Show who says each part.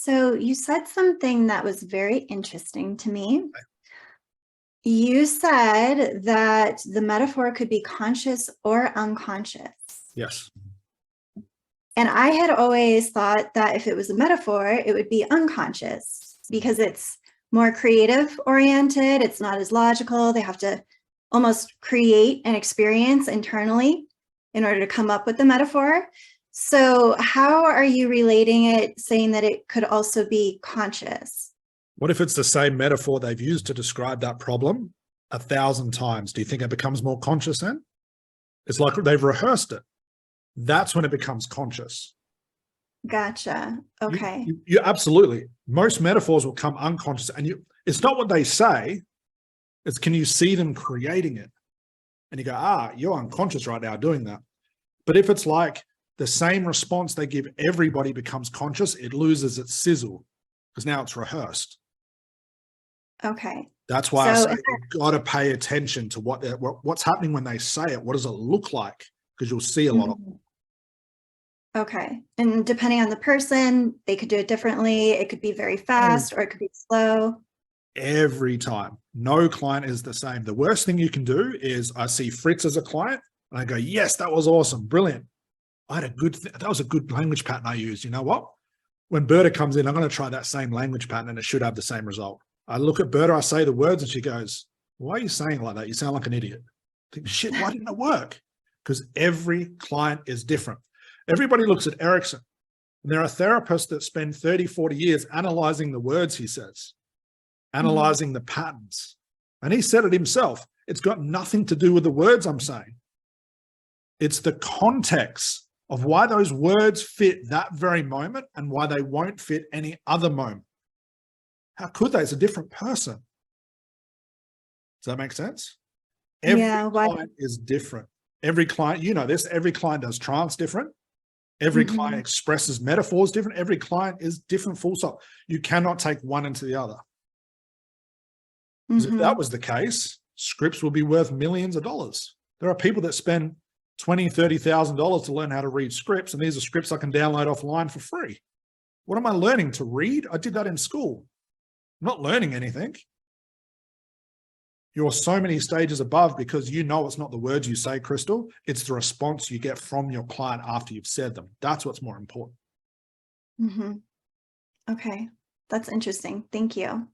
Speaker 1: So you said something that was very interesting to me. You said that the metaphor could be conscious or unconscious.
Speaker 2: Yes.
Speaker 1: And I had always thought that if it was a metaphor, it would be unconscious because it's more creative oriented. It's not as logical. They have to almost create an experience internally in order to come up with the metaphor. So how are you relating it, saying that it could also be conscious?
Speaker 2: What if it's the same metaphor they've used to describe that problem 1,000 times? Do you think it becomes more conscious then? It's like they've rehearsed it. That's when it becomes conscious.
Speaker 1: Gotcha. Okay.
Speaker 2: You absolutely. Most metaphors will come unconscious, and it's not what they say. It's can you see them creating it? And you go, you're unconscious right now doing that. But if it's like the same response they give everybody becomes conscious, it loses its sizzle because now it's rehearsed.
Speaker 1: Okay.
Speaker 2: That's why I say you've got to pay attention to what's happening when they say it. What does it look like? Because you'll see a lot of them.
Speaker 1: Okay. And depending on the person, they could do it differently. It could be very fast or it could be slow.
Speaker 2: Every time. No client is the same. The worst thing you can do is I see Fritz as a client and I go, yes, that was awesome. Brilliant. That was a good language pattern I used. You know what? When Berta comes in, I'm going to try that same language pattern and it should have the same result. I look at Berta, I say the words and she goes, why are you saying it like that? You sound like an idiot. I think, shit, why didn't it work? Because every client is different. Everybody looks at Erickson. And there are therapists that spend 30, 40 years analyzing the words he says, analyzing the patterns. And he said it himself. It's got nothing to do with the words I'm saying. It's the context of why those words fit that very moment and why they won't fit any other moment. How could they? It's a different person. Does that make sense? Every client is different. Every client, you know this, every client does trance different. Every client expresses metaphors different. Every client is different, full stop. You cannot take one into the other. Because if that was the case, scripts will be worth millions of dollars. There are people that spend $20,000, $30,000 to learn how to read scripts, and these are scripts I can download offline for free. What am I learning? To read? I did that in school. I'm not learning anything. You're so many stages above because you know it's not the words you say, Crystal. It's the response you get from your client after you've said them. That's what's more important.
Speaker 1: Okay. That's interesting. Thank you.